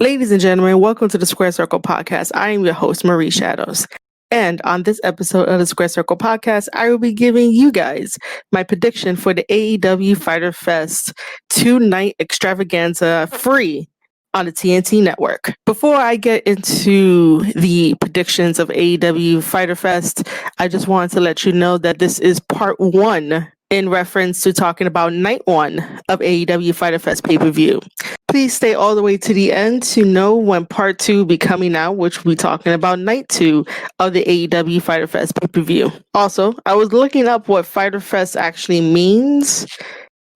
Ladies and gentlemen, welcome to the Square Circle Podcast. I am your host, Marie Shadows. And on this episode of the Square Circle Podcast, I will be giving you guys my prediction for the AEW Fyter Fest 2-night extravaganza free on the TNT network. Before I get into the predictions of AEW Fyter Fest, I just wanted to let you know that this is part one in reference to talking about night one of AEW Fyter Fest pay-per-view. Please stay all the way to the end to know when part two will be coming out, which we'll be talking about night two of the AEW Fyter Fest pay-per-view. Also, I was looking up what Fyter Fest actually means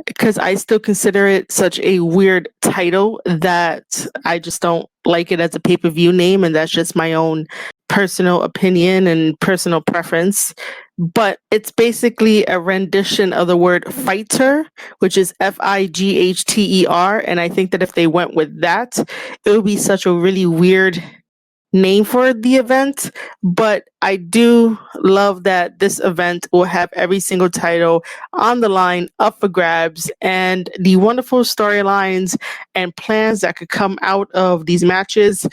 because I still consider it such a weird title that I just don't like it as a pay-per-view name, and that's just my own personal opinion and personal preference. But it's basically a rendition of the word fighter, which is F-I-G-H-T-E-R, and I think that if they went with that, it would be such a really weird name for the event. But I do love that this event will have every single title on the line up for grabs, and the wonderful storylines and plans that could come out of these matches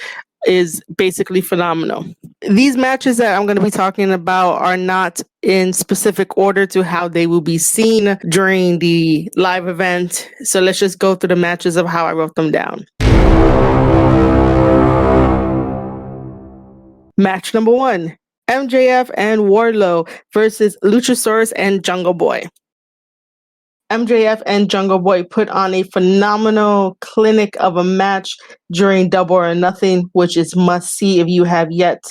is basically phenomenal. These matches that I'm going to be talking about are not in specific order to how they will be seen during the live event. So let's just go through the matches of how I wrote them down. Match number 1, MJF and Warlow versus Luchasaurus and Jungle Boy. MJF and Jungle Boy put on a phenomenal clinic of a match during Double or Nothing, which is must see if you have yet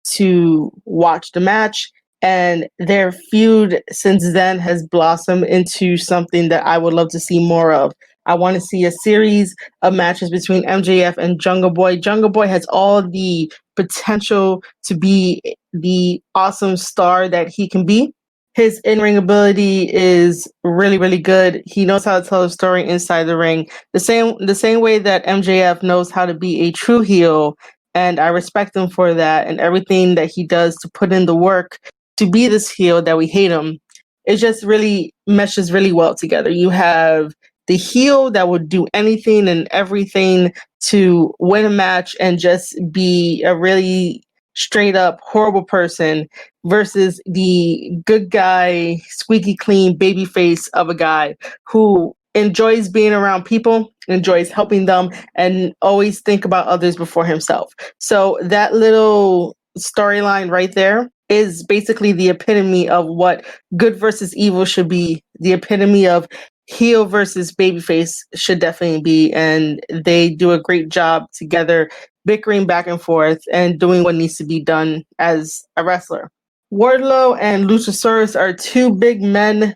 to watch the match. And their feud since then has blossomed into something that I would love to see more of. I want to see a series of matches between MJF and Jungle Boy. Jungle Boy has all the potential to be the awesome star that he can be. His in-ring ability is really, really good. He knows how to tell a story inside the ring. The same way that MJF knows how to be a true heel, and I respect him for that and everything that he does to put in the work to be this heel that we hate him. It just really meshes really well together. You have the heel that would do anything and everything to win a match and just be a really straight up horrible person versus the good guy, squeaky clean baby face of a guy who enjoys being around people, enjoys helping them, and always think about others before himself. So that little storyline right there is basically the epitome of what good versus evil should be, the epitome of heel versus babyface should definitely be, and they do a great job together, bickering back and forth and doing what needs to be done as a wrestler. Wardlow and Luchasaurus are two big men.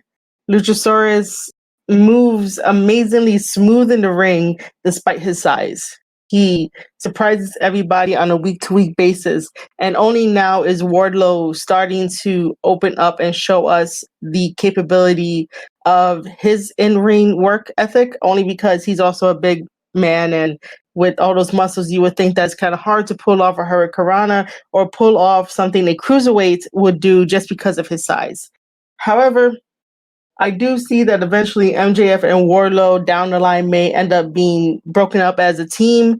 Luchasaurus moves amazingly smooth in the ring despite his size. He surprises everybody on a week-to-week basis, and only now is Wardlow starting to open up and show us the capability of his in-ring work ethic, only because he's also a big man, and with all those muscles, you would think that's kind of hard to pull off a Hurricanrana or pull off something a cruiserweight would do just because of his size. However, I do see that eventually MJF and Warlow down the line may end up being broken up as a team.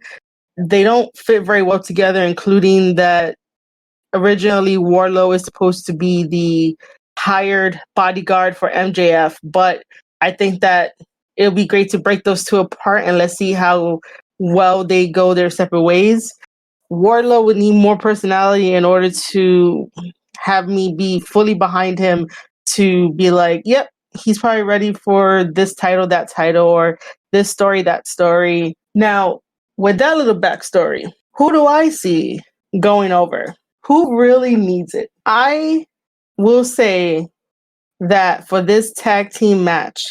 They don't fit very well together, including that originally Warlow is supposed to be the hired bodyguard for MJF, but I think that it would be great to break those two apart and let's see how well they go their separate ways. Warlow would need more personality in order to have me be fully behind him to be like, yep, he's probably ready for this title, that title, or this story, that story. Now, with that little backstory, who do I see going over? Who really needs it? I will say that for this tag team match,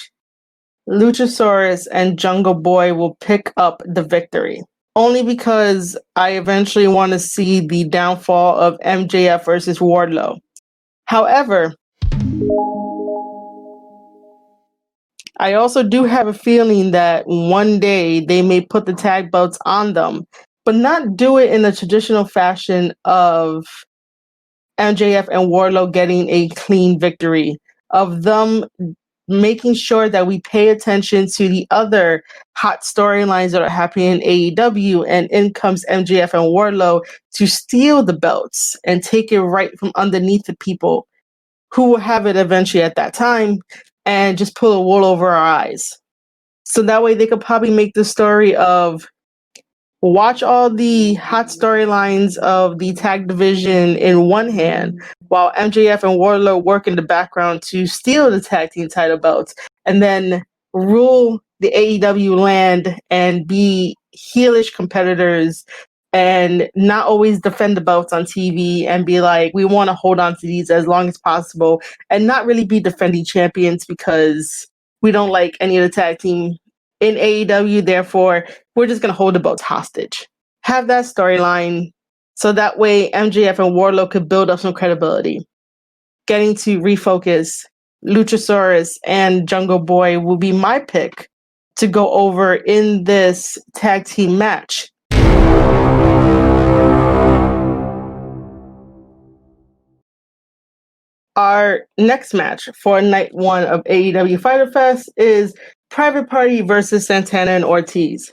Luchasaurus and Jungle Boy will pick up the victory. Only because I eventually want to see the downfall of MJF versus Wardlow. However, I also do have a feeling that one day they may put the tag belts on them, but not do it in the traditional fashion of MJF and Warlow getting a clean victory, of them making sure that we pay attention to the other hot storylines that are happening in AEW, and in comes MJF and Warlow to steal the belts and take it right from underneath the people who will have it eventually at that time, and just pull a wool over our eyes. So that way they could probably make the story of watch all the hot storylines of the tag division in one hand, while MJF and Warlow work in the background to steal the tag team title belts, and then rule the AEW land and be heelish competitors and not always defend the belts on TV and be like, we want to hold on to these as long as possible, and not really be defending champions because we don't like any of the tag team in AEW, therefore we're just going to hold the belts hostage. Have that storyline so that way MJF and Warlow could build up some credibility. Getting to refocus, Luchasaurus and Jungle Boy will be my pick to go over in this tag team match. Our next match for night one of AEW Fyter Fest is Private Party versus Santana and Ortiz.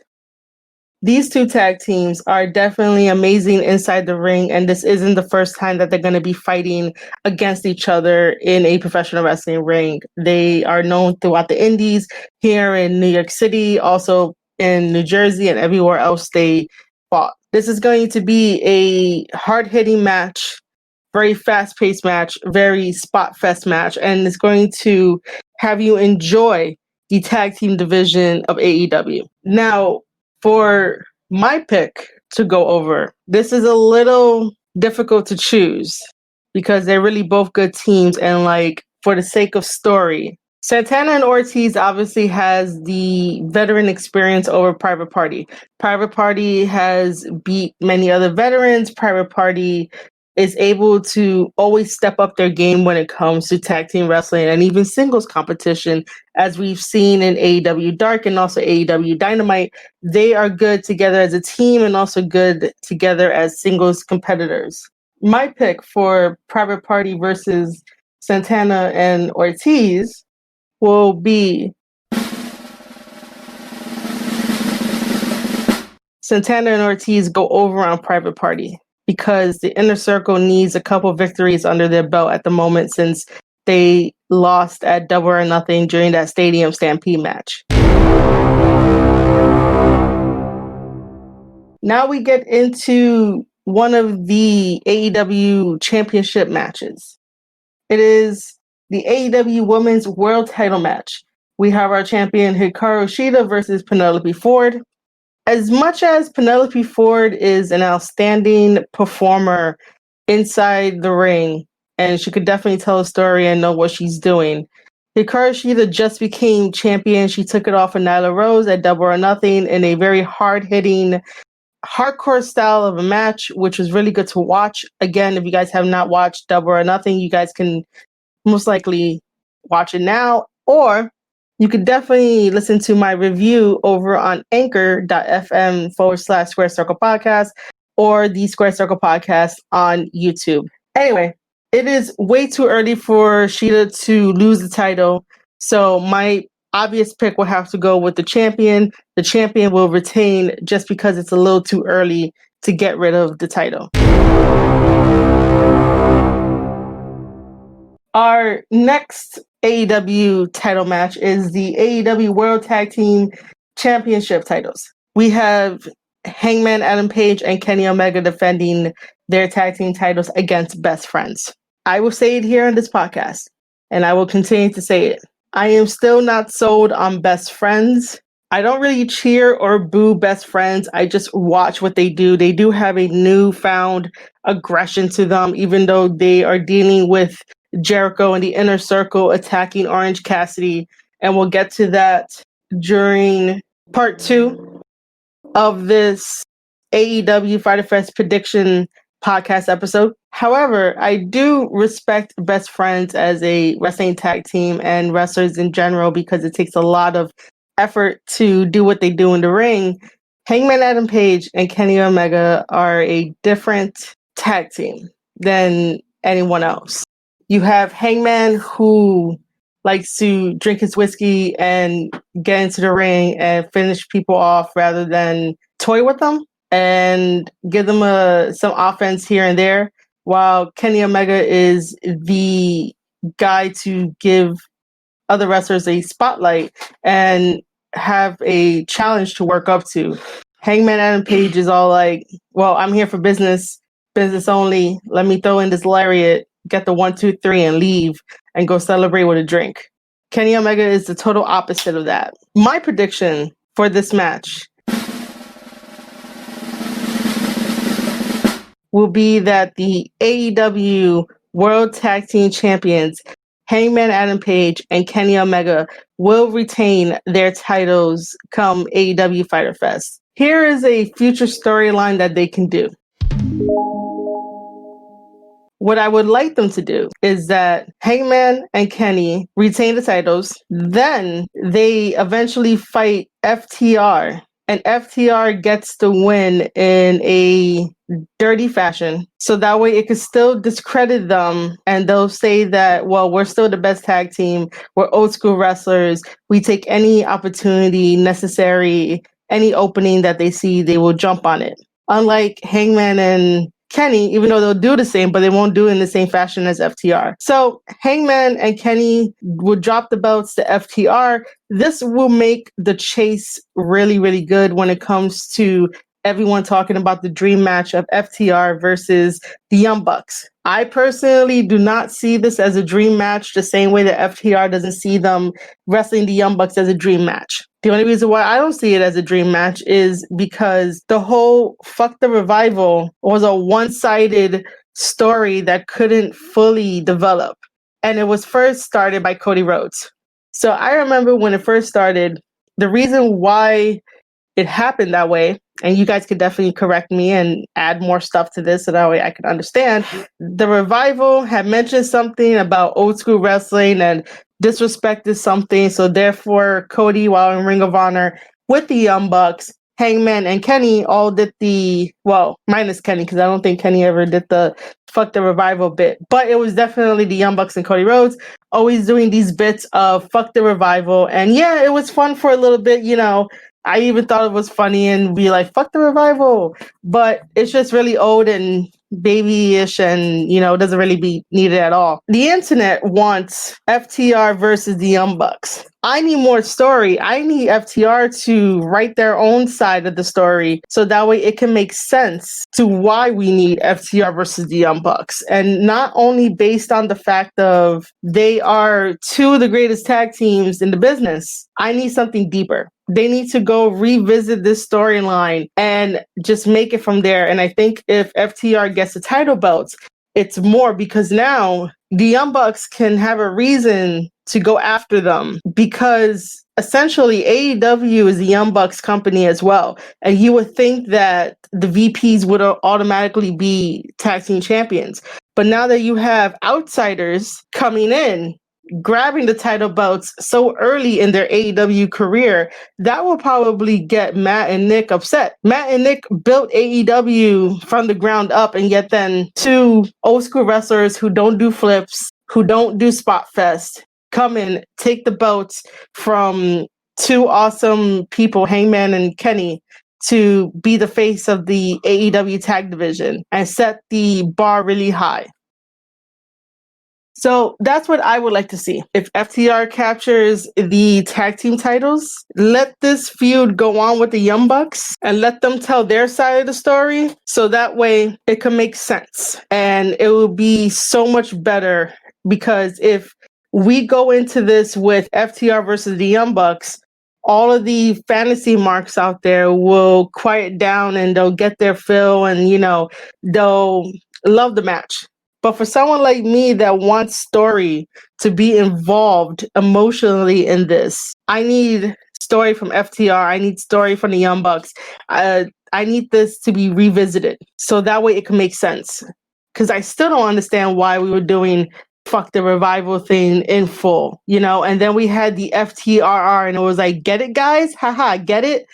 These two tag teams are definitely amazing inside the ring, and this isn't the first time that they're going to be fighting against each other in a professional wrestling ring. They are known throughout the indies, here in New York City, also in New Jersey, and everywhere else they fought. This is going to be a hard-hitting match, very fast-paced match, very spot-fest match, and it's going to have you enjoy the tag team division of AEW. Now, for my pick to go over, this is a little difficult to choose because they're really both good teams, and like for the sake of story, Santana and Ortiz obviously has the veteran experience over Private Party. Private Party has beat many other veterans. Private Party is able to always step up their game when it comes to tag team wrestling and even singles competition, as we've seen in AEW Dark and also AEW Dynamite. They are good together as a team and also good together as singles competitors. My pick for Private Party versus Santana and Ortiz will be Santana and Ortiz go over on Private Party, because the Inner Circle needs a couple victories under their belt at the moment, since they lost at Double or Nothing during that Stadium Stampede match. Now we get into one of the AEW championship matches. It is the AEW Women's World Title match. We have our champion Hikaru Shida versus Penelope Ford. As much as Penelope Ford is an outstanding performer inside the ring, and she could definitely tell a story and know what she's doing, Hikaru Shida just became champion. She took it off of Nyla Rose at Double or Nothing in a very hard-hitting, hardcore style of a match, which was really good to watch. Again, if you guys have not watched Double or Nothing, you guys can most likely watch it now, or you could definitely listen to my review over on anchor.fm/Square Circle Podcast or the Square Circle Podcast on YouTube. Anyway, it is way too early for Shida to lose the title, so my obvious pick will have to go with the champion. The champion will retain just because it's a little too early to get rid of the title. Our next AEW title match is the AEW World Tag Team Championship titles. We have Hangman Adam Page and Kenny Omega defending their tag team titles against Best Friends. I will say it here on this podcast, and I will continue to say it. I am still not sold on Best Friends. I don't really cheer or boo Best Friends. I just watch what they do. They do have a newfound aggression to them, even though they are dealing with Jericho and the Inner Circle attacking Orange Cassidy, and we'll get to that during part 2 of this AEW Fyter Fest prediction podcast episode. However, I do respect Best Friends as a wrestling tag team and wrestlers in general, because it takes a lot of effort to do what they do in the ring. Hangman Adam Page and Kenny Omega are a different tag team than anyone else. You have Hangman, who likes to drink his whiskey and get into the ring and finish people off rather than toy with them and give them some offense here and there, while Kenny Omega is the guy to give other wrestlers a spotlight and have a challenge to work up to. Hangman Adam Page is all like, well, I'm here for business only. Let me throw in this lariat, get the 1, 2, 3 and leave and go celebrate with a drink. Kenny Omega is the total opposite of that. My prediction for this match will be that the AEW World Tag Team Champions, Hangman Adam Page and Kenny Omega, will retain their titles come AEW Fyter Fest. Here is a future storyline that they can do. What I would like them to do is that Hangman and Kenny retain the titles, then they eventually fight FTR, and FTR gets the win in a dirty fashion. So that way it could still discredit them and they'll say that, well, we're still the best tag team. We're old school wrestlers. We take any opportunity necessary, any opening that they see, they will jump on it. Unlike Hangman and Kenny, even though they'll do the same, but they won't do it in the same fashion as FTR. So Hangman and Kenny will drop the belts to FTR. This will make the chase really, really good when it comes to everyone talking about the dream match of FTR versus the Young Bucks. I personally do not see this as a dream match the same way that FTR doesn't see them wrestling the Young Bucks as a dream match. The only reason why I don't see it as a dream match is because the whole Fuck the Revival was a one-sided story that couldn't fully develop. And it was first started by Cody Rhodes. So I remember when it first started, the reason why it happened that way, and you guys could definitely correct me and add more stuff to this so that way I can understand. The Revival had mentioned something about old school wrestling and disrespected something. So therefore, Cody, while in Ring of Honor with the Young Bucks, Hangman and Kenny all did minus Kenny, because I don't think Kenny ever did the Fuck the Revival bit. But it was definitely the Young Bucks and Cody Rhodes always doing these bits of Fuck the Revival. And yeah, it was fun for a little bit, I even thought it was funny and be like, fuck the Revival. But it's just really old and babyish and, doesn't really be needed at all. The internet wants FTR versus the Young Bucks. I need more story. I need FTR to write their own side of the story so that way it can make sense to why we need FTR versus the Young Bucks. And not only based on the fact of they are two of the greatest tag teams in the business. I need something deeper. They need to go revisit this storyline and just make it from there. And I think if FTR gets the title belts, it's more because now the Young Bucks can have a reason to go after them, because essentially AEW is the Young Bucks company as well. And you would think that the VPs would automatically be tag team champions. But now that you have outsiders coming in, grabbing the title belts so early in their AEW career, that will probably get Matt and Nick upset. Matt and Nick built AEW from the ground up, and yet then two old school wrestlers who don't do flips, who don't do spot fest, come in, take the belts from two awesome people, Hangman and Kenny, to be the face of the AEW tag division and set the bar really high. So that's what I would like to see. If FTR captures the tag team titles, let this feud go on with the Young Bucks and let them tell their side of the story. So that way it can make sense and it will be so much better, because if we go into this with FTR versus the Young Bucks, all of the fantasy marks out there will quiet down and they'll get their fill and, they'll love the match. But for someone like me that wants story to be involved emotionally in this, I need story from FTR. I need story from the Young Bucks. I need this to be revisited so that way it can make sense. Because I still don't understand why we were doing Fuck the Revival thing in full, and then we had the FTRR and it was like, get it, guys? Haha, get it?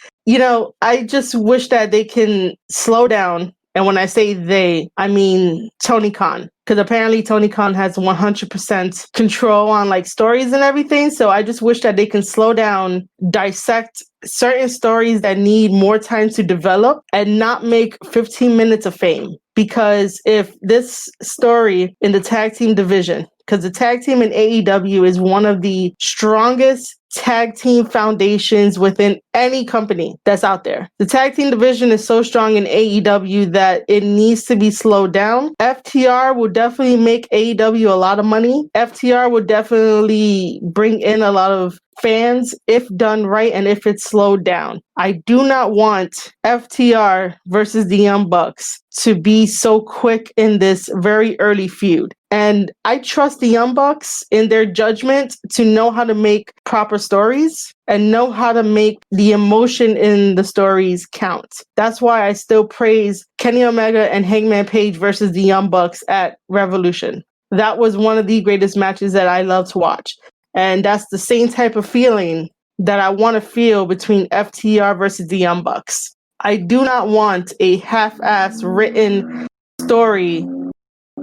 I just wish that they can slow down And when I say they, I mean Tony Khan. Because apparently Tony Khan has 100% control on like stories and everything. So I just wish that they can slow down, dissect certain stories that need more time to develop and not make 15 minutes of fame. Because if this story in the tag team division, because the tag team in AEW is one of the strongest tag team foundations within any company that's out there. The tag team division is so strong in AEW that it needs to be slowed down. FTR will definitely make AEW a lot of money. FTR will definitely bring in a lot of fans if done right and if it's slowed down. I do not want FTR versus the Young Bucks to be so quick in this very early feud. And I trust the Young Bucks in their judgment to know how to make proper stories and know how to make the emotion in the stories count. That's why I still praise Kenny Omega and Hangman Page versus the Young Bucks at Revolution. That was one of the greatest matches that I love to watch. And that's the same type of feeling that I want to feel between FTR versus the Young Bucks. I do not want a half-ass written story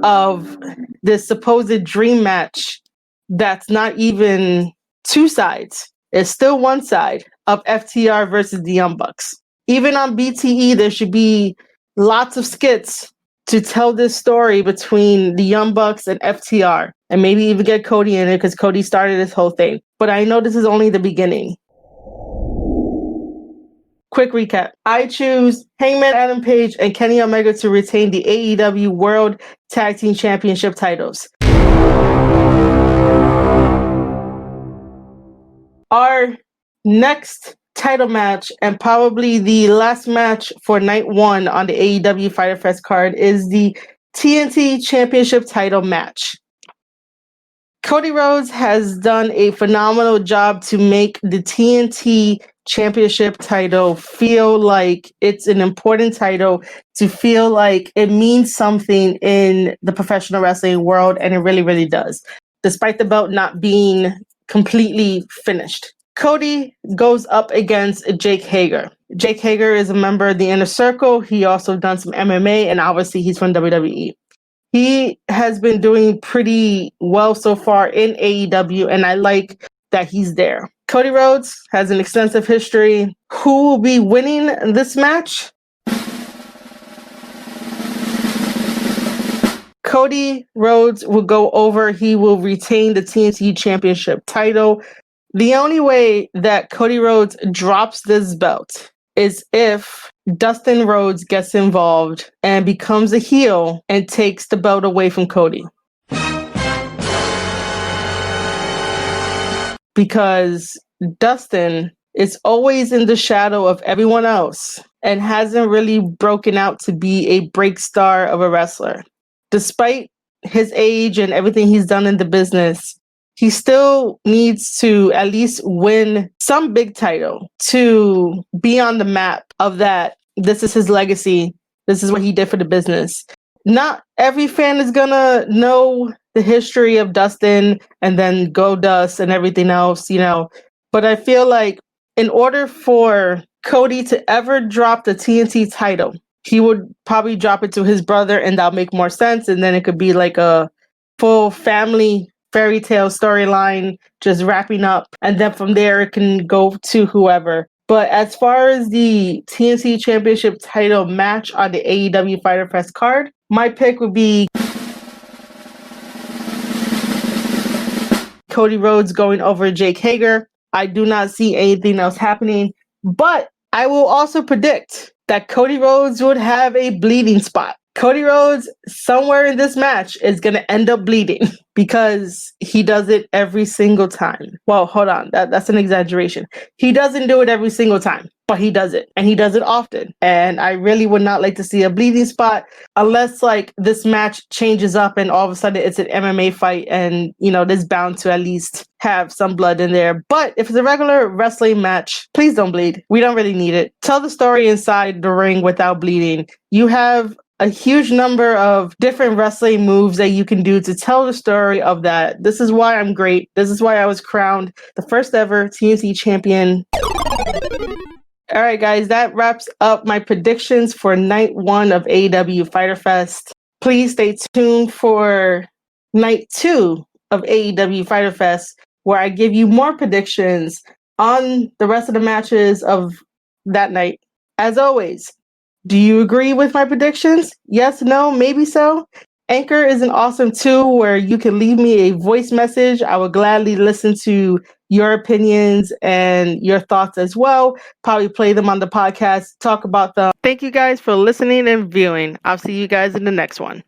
of this supposed dream match that's not even two sides. It's still one side of FTR versus the Young Bucks. Even on BTE, there should be lots of skits to tell this story between the Young Bucks and FTR. And maybe even get Cody in it because Cody started this whole thing. But I know this is only the beginning. Quick recap. I choose Hangman Adam Page and Kenny Omega to retain the AEW World Tag Team Championship titles. Our next title match, and probably the last match for night one on the AEW Fyter Fest card, is the TNT Championship title match. Cody Rhodes has done a phenomenal job to make the TNT Championship title feel like it's an important title, to feel like it means something in the professional wrestling world, and it really, really does, despite the belt not being completely finished. Cody goes up against Jake Hager. Jake Hager is a member of the Inner Circle. He also done some MMA, and obviously he's from WWE. He has been doing pretty well so far in AEW, and I like that he's there. Cody Rhodes has an extensive history. Who will be winning this match? Cody Rhodes will go over. He will retain the TNT Championship title. The only way that Cody Rhodes drops this belt is if Dustin Rhodes gets involved and becomes a heel and takes the belt away from Cody. Because Dustin is always in the shadow of everyone else and hasn't really broken out to be a break star of a wrestler. Despite his age and everything he's done in the business, he still needs to at least win some big title to be on the map of that. This is his legacy. This is what he did for the business. Not every fan is gonna know the history of Dustin and then Goldust and everything else, you know. But I feel like in order for Cody to ever drop the TNT title, he would probably drop it to his brother, and that'll make more sense. And then it could be like a full family fairy tale storyline just wrapping up, and then from there it can go to whoever. But as far as the TNT Championship title match on the AEW Fyter Fest card, my pick would be Cody Rhodes going over Jake Hager. I do not see anything else happening, but I will also predict that Cody Rhodes would have a bleeding spot. Cody Rhodes, somewhere in this match, is going to end up bleeding because he does it every single time. Well, hold on. That's an exaggeration. He doesn't do it every single time, but he does it, and he does it often. And I really would not like to see a bleeding spot unless, like, this match changes up and all of a sudden it's an MMA fight and, you know, there's bound to at least have some blood in there. But if it's a regular wrestling match, please don't bleed. We don't really need it. Tell the story inside the ring without bleeding. You have a huge number of different wrestling moves that you can do to tell the story of that. This is why I'm great. This is why I was crowned the first ever TNT champion. All right, guys, that wraps up my predictions for night 1 of AEW Fyter Fest. Please stay tuned for night 2 of AEW Fyter Fest, where I give you more predictions on the rest of the matches of that night. As always, do you agree with my predictions? Yes, no, maybe so? Anchor is an awesome tool where you can leave me a voice message. I would gladly listen to your opinions and your thoughts as well. Probably play them on the podcast, talk about them. Thank you guys for listening and viewing. I'll see you guys in the next one.